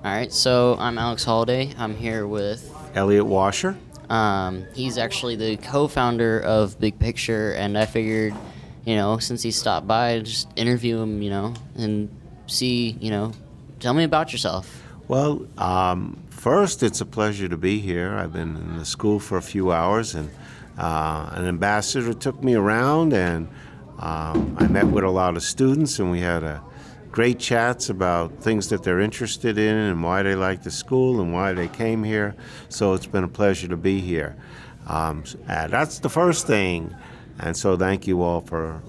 All right, so I'm Alex Holaday. I'm here with. Elliot Washor. He's actually the co-founder of Big Picture, and I figured, since he stopped by, I'd just interview him, and see, tell me about yourself. Well, first, it's a pleasure to be here. I've been in the school for a few hours, and an ambassador took me around, and I met with a lot of students, and we had great chats about things that they're interested in and why they like the school and why they came here. So it's been a pleasure to be here. That's the first thing, and so thank you all for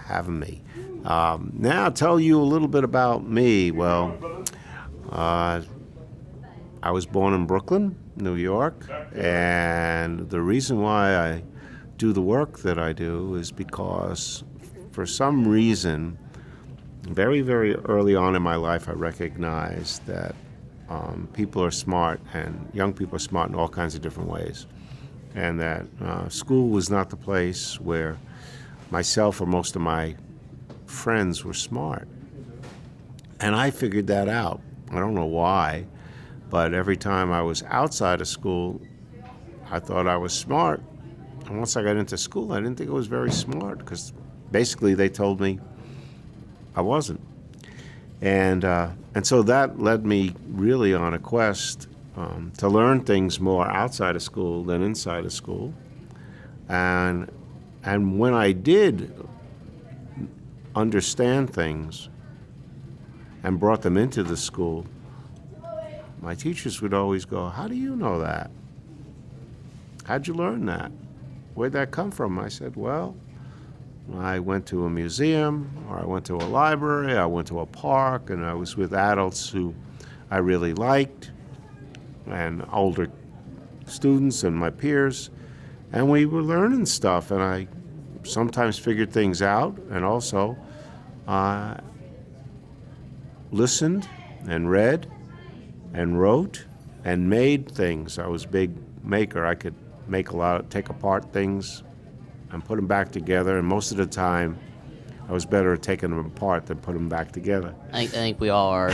having me. Now I'll tell you a little bit about me. Well, I was born in Brooklyn, New York, and the reason why I do the work that I do is because for some reason, very, very early on in my life, I recognized that people are smart and young people are smart in all kinds of different ways, and that school was not the place where myself or most of my friends were smart. And I figured that out. I don't know why, but every time I was outside of school, I thought I was smart. And once I got into school, I didn't think I was very smart because basically they told me I wasn't. And so that led me really on a quest to learn things more outside of school than inside of school. And when I did understand things and brought them into the school, my teachers would always go, "How do you know that? How'd you learn that? Where'd that come from?" I said, "Well, I went to a museum, or I went to a library, I went to a park, and I was with adults who I really liked, and older students and my peers, and we were learning stuff, and I sometimes figured things out, and also listened and read and wrote and made things. I was a big maker. I could take apart things and put them back together, and most of the time I was better at taking them apart than putting them back together. I think we all are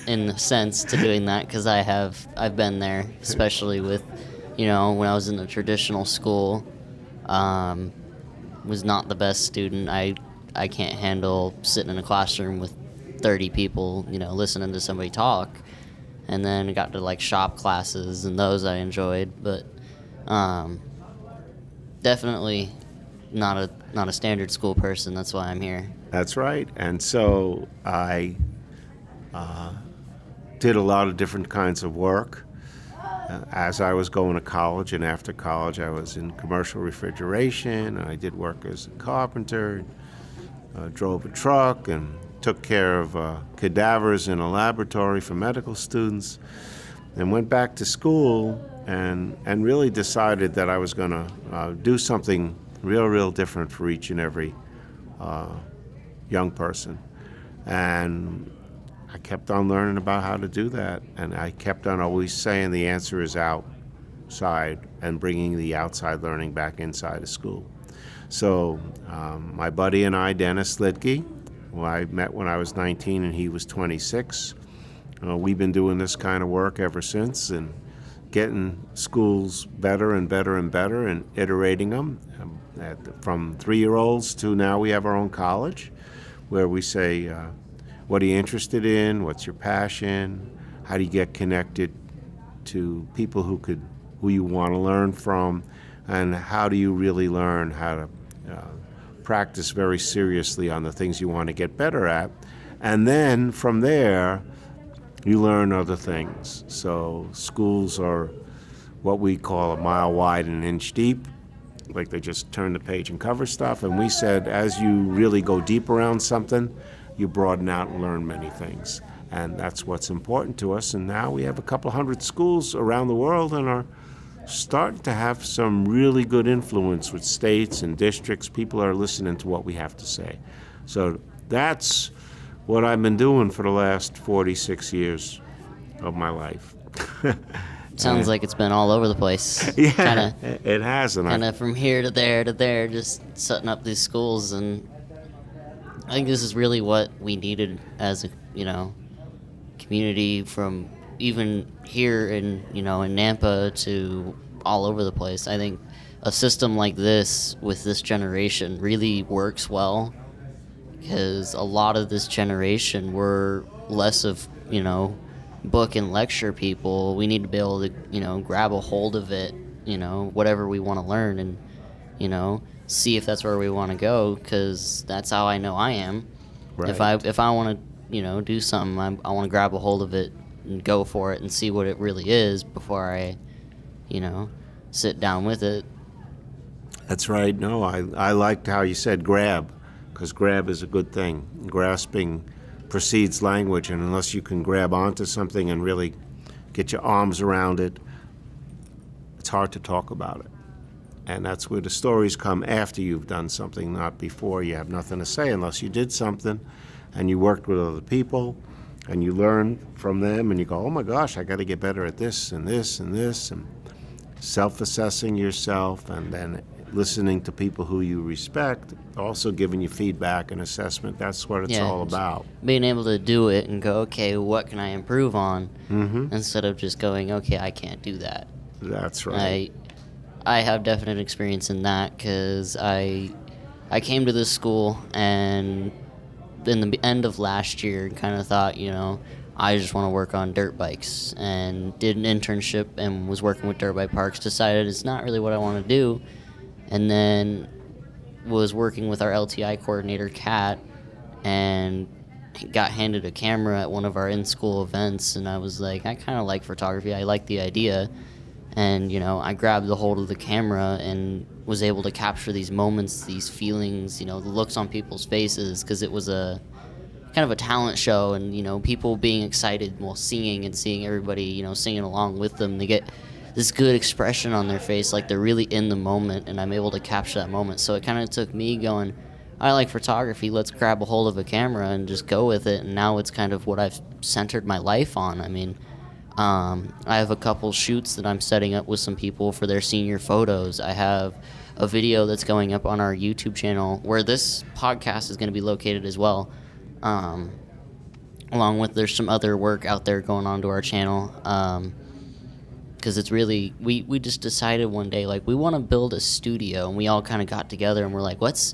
in a sense to doing that, because I've been there, especially with, when I was in a traditional school, was not the best student. I can't handle sitting in a classroom with 30 people, listening to somebody talk. And then got to like shop classes, and those I enjoyed, but definitely not a standard school person. That's why I'm here. That's right. And so I did a lot of different kinds of work. As I was going to college and after college, I was in commercial refrigeration, and I did work as a carpenter, drove a truck, and took care of cadavers in a laboratory for medical students, and went back to school and really decided that I was going to do something real different for each and every young person. And I kept on learning about how to do that, and I kept on always saying the answer is outside, and bringing the outside learning back inside of school. So my buddy and I, Dennis Lidke, who I met when I was 19 and he was 26, we've been doing this kind of work ever since, and getting schools better and better and better, and iterating them from 3-year-olds to now we have our own college, where we say, what are you interested in? What's your passion? How do you get connected to people who you want to learn from? And how do you really learn how to practice very seriously on the things you want to get better at? And then from there, you learn other things. So schools are what we call a mile wide and an inch deep. Like they just turn the page and cover stuff. And we said, as you really go deep around something, you broaden out and learn many things. And that's what's important to us. And now we have a couple hundred schools around the world, and are starting to have some really good influence with states and districts. People are listening to what we have to say. So that's what I've been doing for the last 46 years of my life. Sounds like it's been all over the place. Yeah, it has. Kind of from here to there, just setting up these schools. And I think this is really what we needed as a, community from even here in, in Nampa to all over the place. I think a system like this with this generation really works well because a lot of this generation were less of, book and lecture people. We need to be able to, grab a hold of it, whatever we want to learn and, see if that's where we want to go, because that's how I know I am. Right. If I want to, do something, I want to grab a hold of it and go for it and see what it really is before I, sit down with it. That's right. No, I liked how you said grab, because grab is a good thing. Grasping precedes language, and unless you can grab onto something and really get your arms around it, it's hard to talk about it. And that's where the stories come after you've done something, not before. You have nothing to say unless you did something and you worked with other people and you learn from them and you go, oh my gosh, I got to get better at this and this and this, and self-assessing yourself and then listening to people who you respect, also giving you feedback and assessment. That's what it's all about. Being able to do it and go, okay, what can I improve on? Instead of just going, okay, I can't do that. That's right. I have definite experience in that because I came to this school and in the end of last year kind of thought, I just want to work on dirt bikes, and did an internship and was working with dirt bike parks, decided it's not really what I want to do, and then was working with our LTI coordinator, Kat, and got handed a camera at one of our in-school events, and I was like, I kind of like photography, I like the idea, and, I grabbed the hold of the camera and was able to capture these moments, these feelings, the looks on people's faces, because it was a kind of a talent show, and, people being excited while singing and seeing everybody, singing along with them. They get this good expression on their face, like they're really in the moment, and I'm able to capture that moment. So it kind of took me going, I like photography, let's grab a hold of a camera and just go with it, and now it's kind of what I've centered my life on. I mean, I have a couple shoots that I'm setting up with some people for their senior photos. I have a video that's going up on our YouTube channel where this podcast is going to be located as well. Along with, there's some other work out there going on to our channel. Because it's really, we just decided one day, like, we want to build a studio, and we all kind of got together and we're like, let's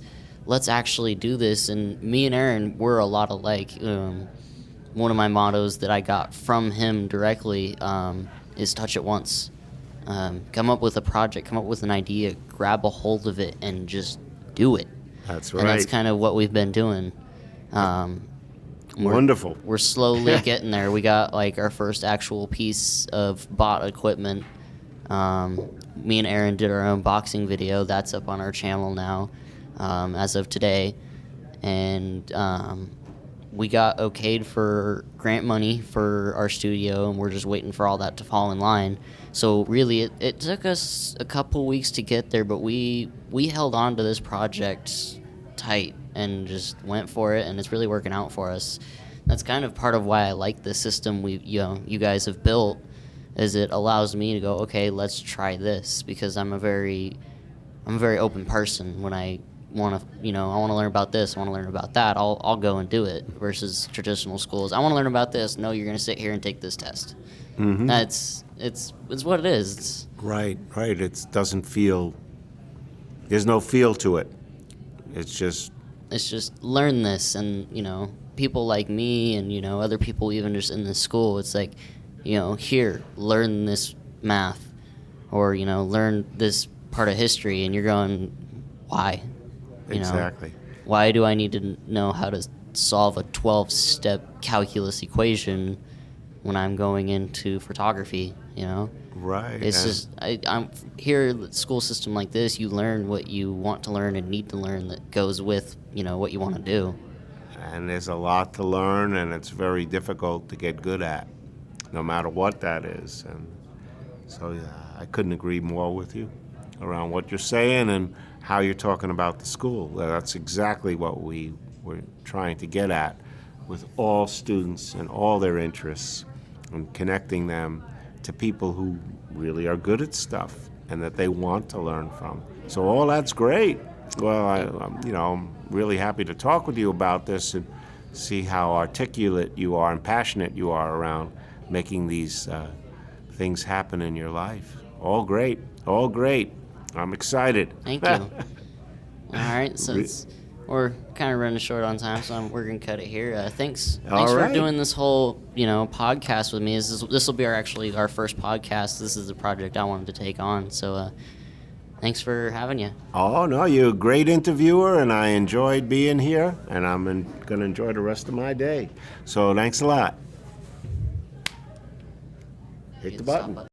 actually do this. And me and Aaron, we're a lot alike. One of my mottos that I got from him directly is touch it once. Come up with a project, come up with an idea, grab a hold of it, and just do it. That's right. And that's kind of what we've been doing. Wonderful. We're slowly getting there. We got like our first actual piece of bought equipment. Me and Aaron did our own boxing video. That's up on our channel now as of today. And we got okayed for grant money for our studio, and we're just waiting for all that to fall in line. So really, it took us a couple weeks to get there, but we held on to this project tight and just went for it, and it's really working out for us. That's kind of part of why I like the system you guys have built, is it allows me to go, okay, let's try this, because I'm a very open person. When I want to, I want to learn about this, I want to learn about that, I'll go and do it, versus traditional schools. I want to learn about this. No, you're going to sit here and take this test. It's what it is. It's right. It doesn't feel, there's no feel to it. It's just learn this, and people like me and other people even just in this school, it's like, here, learn this math, or learn this part of history, and you're going, why? Exactly. Why do I need to know how to solve a 12-step calculus equation when I'm going into photography? Right. It's just I'm here. The school system like this, you learn what you want to learn and need to learn that goes with what you want to do. And there's a lot to learn, and it's very difficult to get good at, no matter what that is. And so I couldn't agree more with you around what you're saying and how you're talking about the school. That's exactly what we were trying to get at with all students and all their interests, and connecting them to people who really are good at stuff and that they want to learn from. So all that's great. Well, I'm really happy to talk with you about this and see how articulate you are and passionate you are around making these things happen in your life. All great, all great. I'm excited. Thank you. All right, so we're kind of running short on time, so we're gonna cut it here. Thanks for doing this whole podcast with me. This will be our first podcast. This is the project I wanted to take on. So thanks for having you. Oh no, you're a great interviewer, and I enjoyed being here, and I'm gonna enjoy the rest of my day. So thanks a lot. Hit the button.